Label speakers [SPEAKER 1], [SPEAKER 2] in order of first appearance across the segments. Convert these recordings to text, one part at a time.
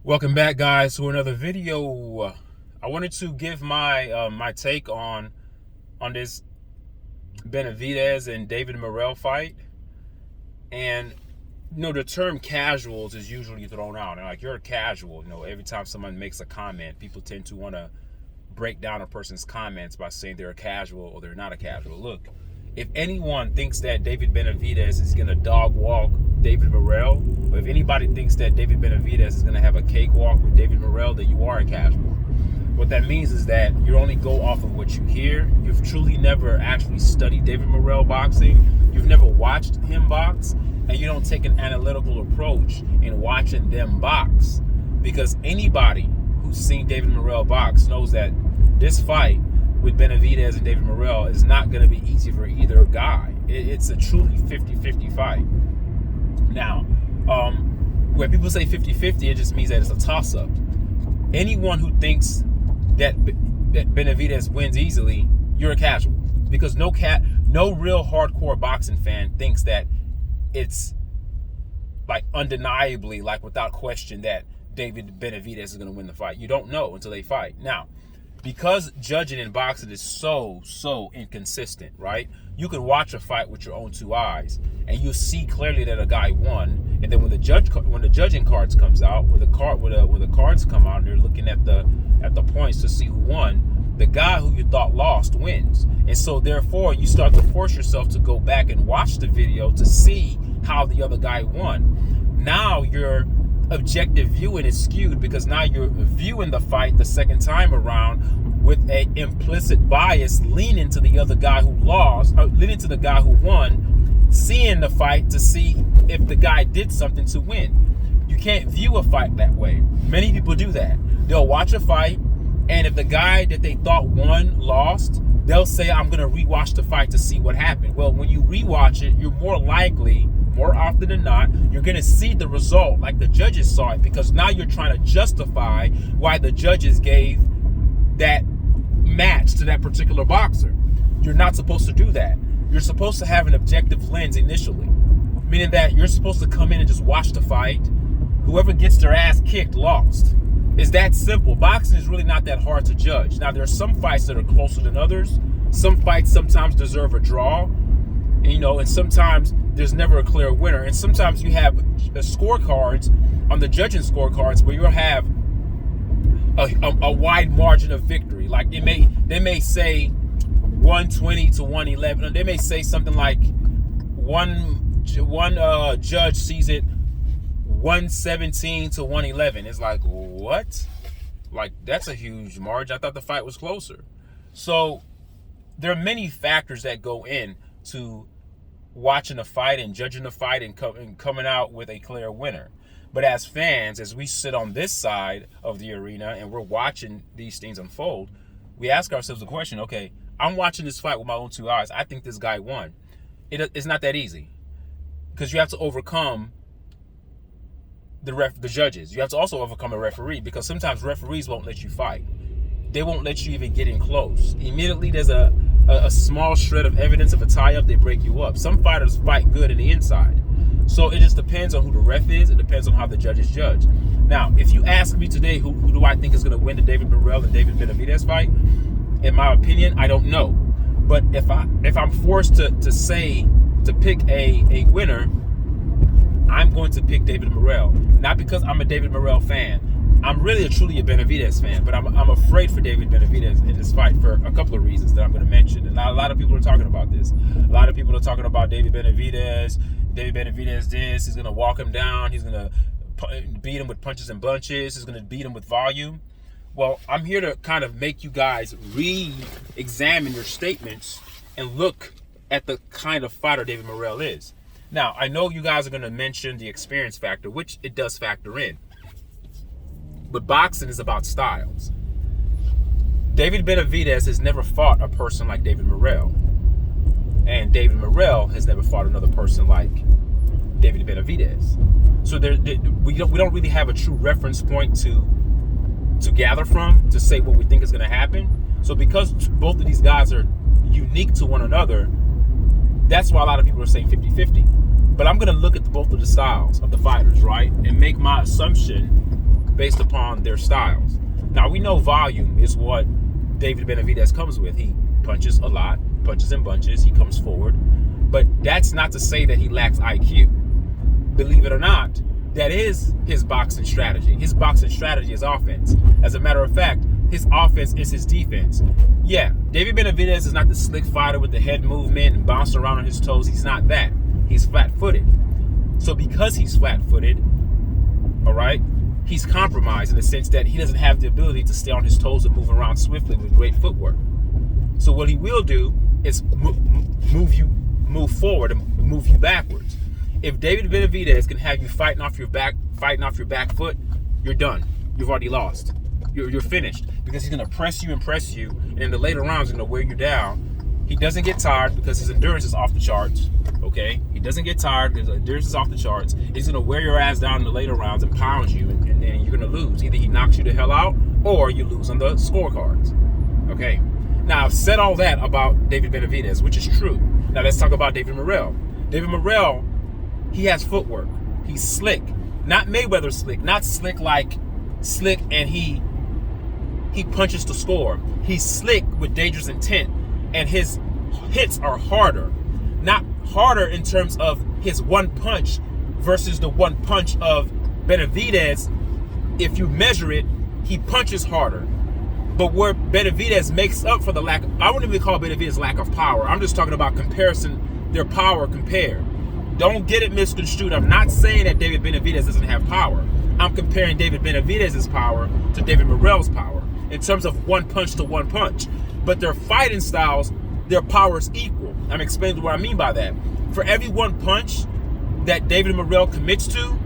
[SPEAKER 1] Welcome back, guys, to another video. I wanted to give my my take on this Benavidez and David Morrell fight. And the term casuals is usually thrown out, and like, you're a casual. Every time someone makes a comment, people tend to want to break down a person's comments by saying they're a casual or they're not a casual. Look, if anyone thinks that David Benavidez is going to dog walk David Morrell, or if anybody thinks that David Benavidez is going to have a cakewalk with David Morrell, then you are a casual. What that means is that you only go off of what you hear. You've truly never actually studied David Morrell boxing. You've never watched him box, and you don't take an analytical approach in watching them box. Because anybody who's seen David Morrell box knows that this fight with Benavidez and David Morrell is not going to be easy for either guy. It's a truly 50-50 fight. Now, when people say 50-50, it just means that it's a toss-up. Anyone who thinks that Benavidez wins easily, you're a casual. Because no real hardcore boxing fan thinks that it's like undeniably, like without question, that David Benavidez is going to win the fight. You don't know until they fight. Now, because judging in boxing is so inconsistent, right? You can watch a fight with your own two eyes, and you'll see clearly that a guy won. And then when the judging cards comes out, when the cards come out, and they're looking at the points to see who won, the guy who you thought lost wins. And so therefore, you start to force yourself to go back and watch the video to see how the other guy won. Now your objective viewing is skewed, because now you're viewing the fight the second time around with a implicit bias leaning to the other guy who lost, or leaning to the guy who won, seeing the fight to see if the guy did something to win. You can't view a fight that way. Many people do that. They'll watch a fight, and if the guy that they thought won lost, they'll say, I'm going to rewatch the fight to see what happened. Well, when you rewatch it, you're more often than not, you're going to see the result like the judges saw it, because now you're trying to justify why the judges gave that match to that particular boxer. You're not supposed to do that. You're supposed to have an objective lens initially, meaning that you're supposed to come in and just watch the fight. Whoever gets their ass kicked lost. It's that simple. Boxing is really not that hard to judge. Now, there are some fights that are closer than others. Some fights sometimes deserve a draw, and sometimes there's never a clear winner. And sometimes you have scorecards on the judging scorecards where you'll have a wide margin of victory. Like they may say 120 to 111. They may say something like one judge sees it 117 to 111. It's like, what? Like, that's a huge margin. I thought the fight was closer. So there are many factors that go in to watching a fight and judging a fight and coming out with a clear winner. But as fans, as we sit on this side of the arena and we're watching these things unfold, we ask ourselves the question, okay, I'm watching this fight with my own two eyes. I think this guy won. It's not that easy, because you have to overcome the judges. You have to also overcome a referee, because sometimes referees won't let you fight. They won't let you even get in close. Immediately there's a small shred of evidence of a tie-up, they break you up. Some fighters fight good in the inside. So it just depends on who the ref is. It depends on how the judges judge. Now, if you ask me today who do I think is going to win the David Morrell and David Benavidez fight, in my opinion, I don't know. But if I'm forced to pick a winner, I'm going to pick David Morrell. Not because I'm a David Morrell fan. I'm really truly a Benavidez fan, but I'm afraid for David Benavidez in this fight for a couple of reasons that I'm going to mention. And a lot of people are talking about this. A lot of people are talking about David Benavidez. David Benavidez this. He's going to walk him down. He's going to beat him with punches and bunches. He's going to beat him with volume. Well, I'm here to kind of make you guys re-examine your statements and look at the kind of fighter David Morrell is. Now, I know you guys are going to mention the experience factor, which it does factor in. But boxing is about styles. David Benavidez has never fought a person like David Morrell. And David Morrell has never fought another person like David Benavidez. So we don't really have a true reference point to gather from to say what we think is going to happen. So because both of these guys are unique to one another, that's why a lot of people are saying 50-50. But I'm going to look at both of the styles of the fighters, right? And make my assumption based upon their styles. Now, we know volume is what David Benavidez comes with. He punches a lot, punches in bunches, he comes forward. But that's not to say that he lacks IQ. Believe it or not, that is his boxing strategy. His boxing strategy is offense. As a matter of fact, his offense is his defense. Yeah, David Benavidez is not the slick fighter with the head movement and bouncing around on his toes. He's not that. He's flat-footed. So because he's flat-footed, all right, he's compromised in the sense that he doesn't have the ability to stay on his toes and move around swiftly with great footwork. So what he will do is move forward and move you backwards. If David Benavidez can have you fighting off your back foot, you're done. You've already lost. You're finished, because he's gonna press you, and in the later rounds, he's gonna wear you down. He doesn't get tired because his endurance is off the charts. Okay, he doesn't get tired. His endurance is off the charts. He's gonna wear your ass down in the later rounds and pound you, and then you're gonna lose. Either he knocks you the hell out, or you lose on the scorecards. Okay. Now, I've said all that about David Benavidez, which is true. Now let's talk about David Morrell. David Morrell, he has footwork. He's slick, not Mayweather slick, not slick like slick and he punches to score. He's slick with dangerous intent, and his hits are harder. Not harder in terms of his one punch versus the one punch of Benavidez. If you measure it, he punches harder. But where Benavidez makes up for the lack, I wouldn't even call Benavidez lack of power. I'm just talking about comparison, their power compared. Don't get it misconstrued. I'm not saying that David Benavidez doesn't have power. I'm comparing David Benavidez's power to David Morrell's power in terms of one punch to one punch. But their fighting styles, their power is equal. I'm explaining what I mean by that. For every one punch that David Morrell commits to,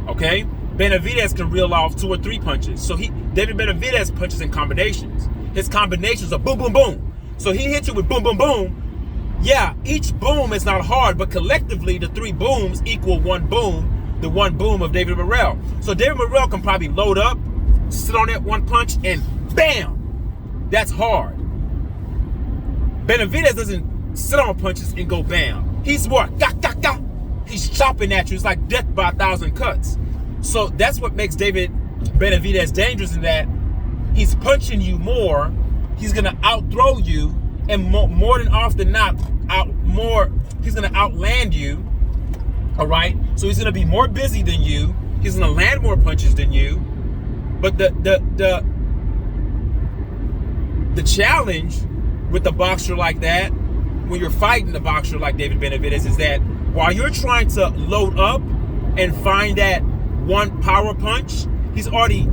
[SPEAKER 1] okay, Benavidez can reel off 2 or 3 punches. So David Benavidez punches in combinations. His combinations are boom, boom, boom. So he hits you with boom, boom, boom. Yeah, each boom is not hard, but collectively the 3 booms equal one boom, the one boom of David Morrell. So David Morrell can probably load up, sit on that one punch, and bam! That's hard. Benavidez doesn't sit on punches and go bam. He's more ga, ga, ga. He's chopping at you. It's like death by 1,000 cuts. So that's what makes David Benavidez dangerous, in that he's punching you more. He's going to outthrow you, and more than often not, he's going to outland you. All right? So he's going to be more busy than you. He's going to land more punches than you. But the challenge with a boxer like that, when you're fighting a boxer like David Benavidez, is that while you're trying to load up and find that one power punch, he's already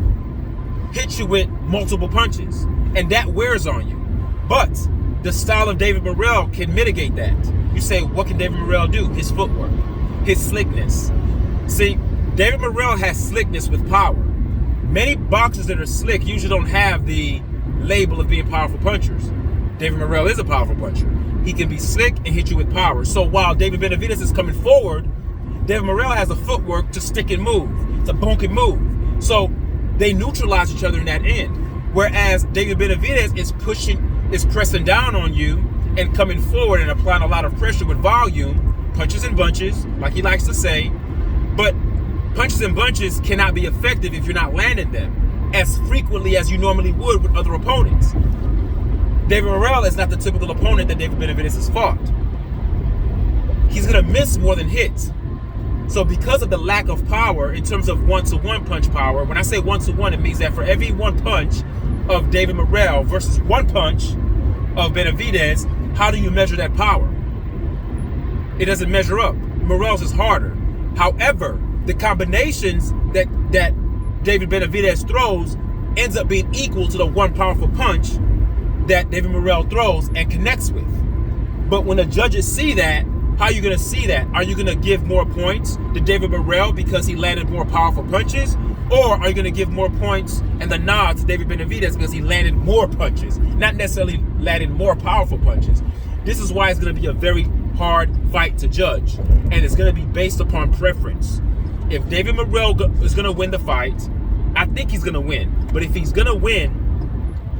[SPEAKER 1] hit you with multiple punches, and that wears on you. But the style of David Morrell can mitigate that. You say, what can David Morrell do? His footwork, his slickness. See, David Morrell has slickness with power. Many boxers that are slick usually don't have the label of being powerful punchers. David Morrell is a powerful puncher. He can be slick and hit you with power. So while David Benavidez is coming forward, David Morrell has a footwork to stick and move, to bonk and move. So they neutralize each other in that end. Whereas David Benavidez is pressing down on you and coming forward and applying a lot of pressure with volume, punches and bunches, like he likes to say. But punches and bunches cannot be effective if you're not landing them as frequently as you normally would with other opponents. David Morrell is not the typical opponent that David Benavidez has fought. He's going to miss more than hits. So because of the lack of power in terms of one-to-one punch power, when I say one-to-one, it means that for every one punch of David Morrell versus one punch of Benavidez, how do you measure that power? It doesn't measure up. Morrell's is harder. However, the combinations that David Benavidez throws ends up being equal to the one powerful punch that David Morrell throws and connects with. But when the judges see that, how are you going to see that? Are you going to give more points to David Morrell because he landed more powerful punches? Or are you going to give more points and the nod to David Benavidez because he landed more punches, not necessarily landed more powerful punches? This is why it's going to be a very hard fight to judge, and it's going to be based upon preference. If David Morrell is going to win the fight, I think he's going to win. But if he's going to win,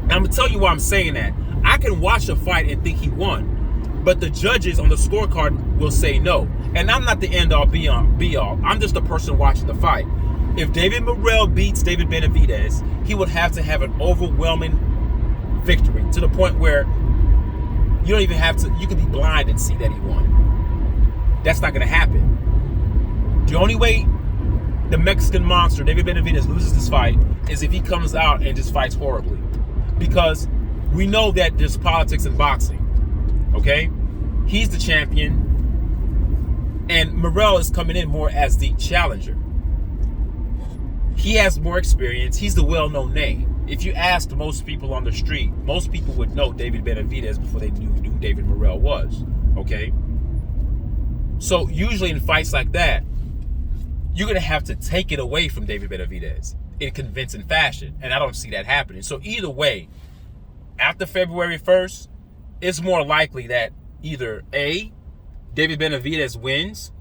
[SPEAKER 1] and I'm going to tell you why I'm saying that. I can watch a fight and think he won, but the judges on the scorecard will say no. And I'm not the end-all, be-all. I'm just a person watching the fight. If David Morrell beats David Benavidez, he would have to have an overwhelming victory to the point where you don't even have to, you could be blind and see that he won. That's not going to happen. The only way the Mexican monster, David Benavidez, loses this fight is if he comes out and just fights horribly. Because we know that there's politics in boxing. Okay? He's the champion. And Morrell is coming in more as the challenger. He has more experience. He's the well-known name. If you asked most people on the street, most people would know David Benavidez before they knew who David Morrell was. Okay? So usually in fights like that, you're going to have to take it away from David Benavidez in convincing fashion. And I don't see that happening. So either way, after February 1st, it's more likely that either A, David Benavidez wins,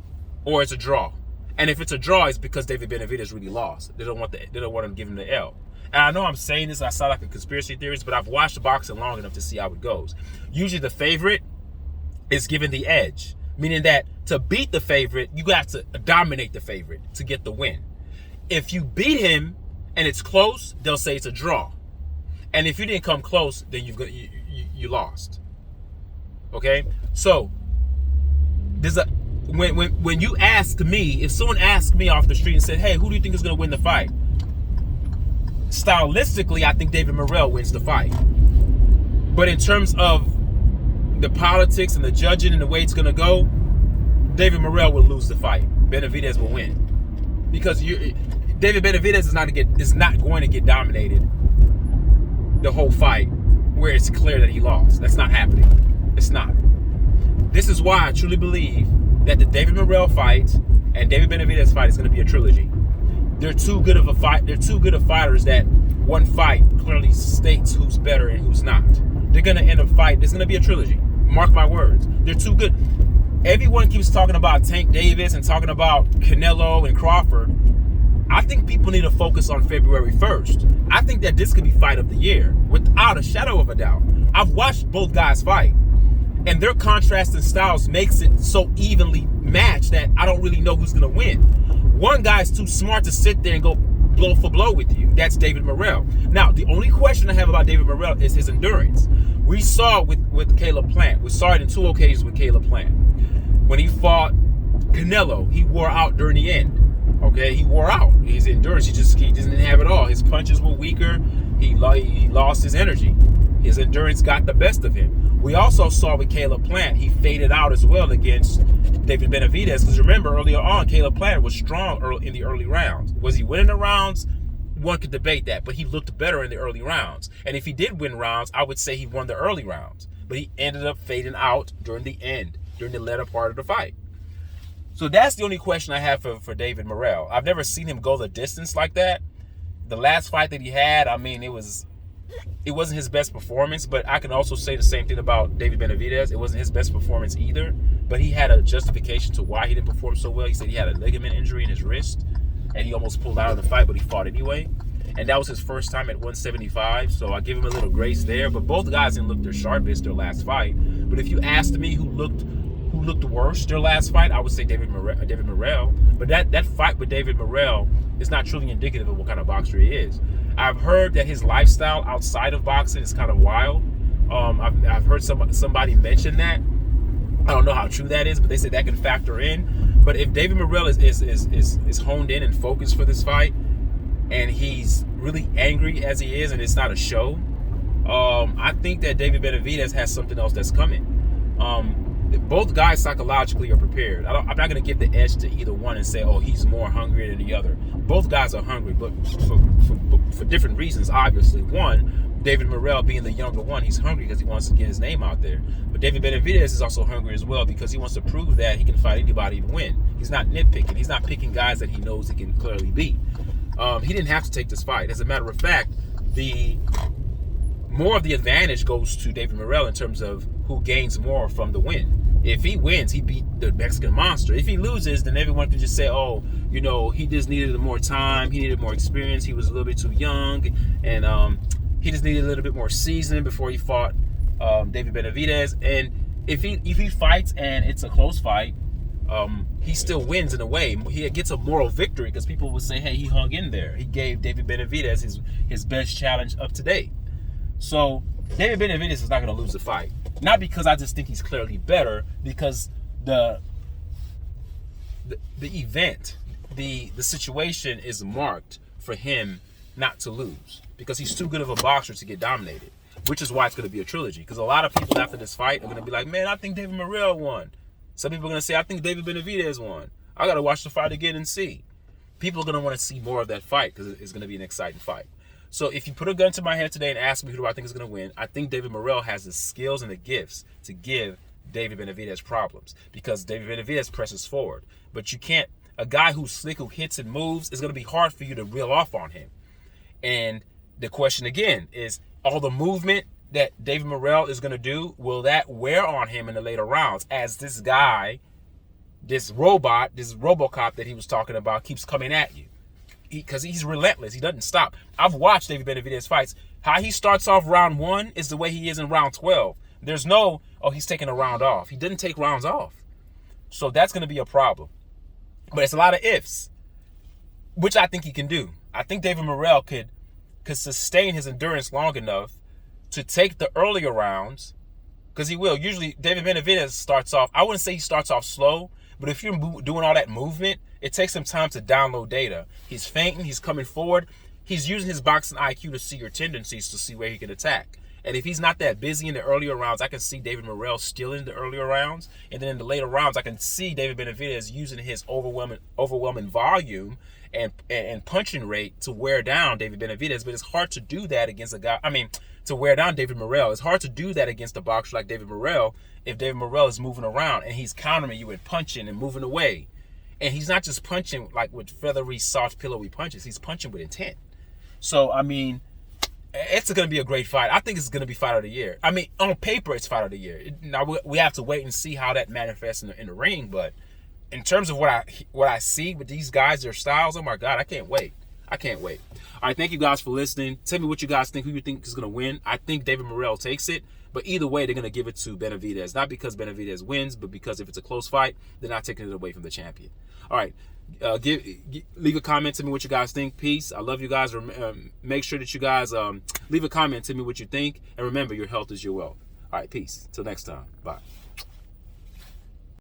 [SPEAKER 1] or it's a draw. And if it's a draw, it's because David Benavidez really lost. They don't want to give him the L. And I know I'm saying this, I sound like a conspiracy theorist, but I've watched boxing long enough to see how it goes. Usually the favorite is given the edge, meaning that to beat the favorite, you have to dominate the favorite to get the win. If you beat him and it's close, they'll say it's a draw. And if you didn't come close, then you lost. Okay? So there's a when you ask me, if someone asked me off the street and said, "Hey, who do you think is going to win the fight?" Stylistically, I think David Morrell wins the fight. But in terms of the politics and the judging and the way it's going to go, David Morrell will lose the fight. Benavidez will win. Because David Benavidez is not going to get dominated the whole fight where it's clear that he lost. That's not happening. It's not. This is why I truly believe that the David Morrell fight and David Benavidez fight is going to be a trilogy. They're too good of a fight. They're too good of fighters that one fight clearly states who's better and who's not. They're going to end up fighting. There's going to be a trilogy. Mark my words. They're too good. Everyone keeps talking about Tank Davis and talking about Canelo and Crawford. I think people need to focus on February 1st. I think that this could be fight of the year, without a shadow of a doubt. I've watched both guys fight, and their contrasting styles makes it so evenly matched that I don't really know who's going to win. One guy's too smart to sit there and go blow for blow with you. That's David Morrell. Now, the only question I have about David Morrell is his endurance. We saw with Caleb Plant. We saw it in 2 occasions with Caleb Plant. When he fought Canelo, he wore out during the end. Okay, he wore out. His endurance, he didn't have it all. His punches were weaker. He lost his energy. His endurance got the best of him. We also saw with Caleb Plant, he faded out as well against David Benavidez. Because remember, earlier on, Caleb Plant was strong in the early rounds. Was he winning the rounds? One could debate that, but he looked better in the early rounds. And if he did win rounds, I would say he won the early rounds. But he ended up fading out during the end, during the latter part of the fight. So that's the only question I have for David Morrell. I've never seen him go the distance like that. The last fight that he had, I mean, it wasn't his best performance, but I can also say the same thing about David Benavidez. It wasn't his best performance either, but he had a justification to why he didn't perform so well. He said he had a ligament injury in his wrist, and he almost pulled out of the fight, but he fought anyway. And that was his first time at 175, so I give him a little grace there. But both guys didn't look their sharpest their last fight. But if you asked me who looked worse their last fight, I would say David Morrell. But that fight with David Morrell is not truly indicative of what kind of boxer he is. I've heard that his lifestyle outside of boxing is kind of wild. I've heard somebody mention that. I don't know how true that is, but they say that can factor in. But if David Morrell is honed in and focused for this fight, and he's really angry as he is, and it's not a show, I think that David Benavidez has something else that's coming. Both guys psychologically are prepared. I'm not going to give the edge to either one and say, oh, he's more hungry than the other. Both guys are hungry, but for different reasons, obviously. One, David Morrell being the younger one, he's hungry because he wants to get his name out there. But David Benavidez is also hungry as well because he wants to prove that he can fight anybody and win. He's not nitpicking. He's not picking guys that he knows he can clearly beat. He didn't have to take this fight. As a matter of fact, more of the advantage goes to David Morrell in terms of who gains more from the win. If he wins, he beat the Mexican monster. If he loses, then everyone can just say, oh, he just needed more time. He needed more experience. He was a little bit too young. And he just needed a little bit more seasoning before he fought David Benavidez. And if he fights and it's a close fight, he still wins in a way. He gets a moral victory because people would say, hey, he hung in there. He gave David Benavidez his best challenge up to date. So David Benavidez is not going to lose the fight. Not because I just think he's clearly better, because the event, the situation is marked for him not to lose, because he's too good of a boxer to get dominated, which is why it's going to be a trilogy. Because a lot of people after this fight are going to be like, man, I think David Morrell won. Some people are going to say, I think David Benavidez won. I got to watch the fight again and see. People are going to want to see more of that fight because it's going to be an exciting fight. So if you put a gun to my head today and ask me who do I think is going to win, I think David Morrell has the skills and the gifts to give David Benavidez problems, because David Benavidez presses forward. But you can't, a guy who's slick, who hits and moves, is going to be hard for you to reel off on him. And the question again is, all the movement that David Morrell is going to do, will that wear on him in the later rounds as this guy, this robot, this RoboCop that he was talking about keeps coming at you? Because he's relentless. He doesn't stop. I've watched David Benavidez fights. How he starts off round 1 is the way he is in round 12. There's no, oh, he's taking a round off. He didn't take rounds off. So that's going to be a problem. But it's a lot of ifs, which I think he can do. I think David Morrell could sustain his endurance long enough to take the earlier rounds, because he will. Usually David Benavidez starts off, I wouldn't say he starts off slow, but if you're doing all that movement, it takes him time to download data. He's feinting, he's coming forward, he's using his boxing IQ to see your tendencies, to see where he can attack. And if he's not that busy in the earlier rounds, I can see David Morrell stealing the earlier rounds. And then in the later rounds, I can see David Benavidez using his overwhelming volume and punching rate to wear down David Benavidez. But it's hard to do that against a guy, to wear down David Morrell. It's hard to do that against a boxer like David Morrell if David Morrell is moving around and he's countering you and punching and moving away. And he's not just punching like with feathery, soft, pillowy punches. He's punching with intent. So, it's going to be a great fight. I think it's going to be fight of the year. On paper, it's fight of the year. Now, we have to wait and see how that manifests in the ring. But in terms of what I see with these guys, their styles, oh my God, I can't wait. I can't wait. All right, thank you guys for listening. Tell me what you guys think, who you think is going to win. I think David Morrell takes it. But either way, they're going to give it to Benavidez. Not because Benavidez wins, but because if it's a close fight, they're not taking it away from the champion. All right. Leave a comment to me what you guys think. Peace. I love you guys. Make sure that you guys leave a comment to me what you think. And remember, your health is your wealth. All right. Peace. Till next time. Bye.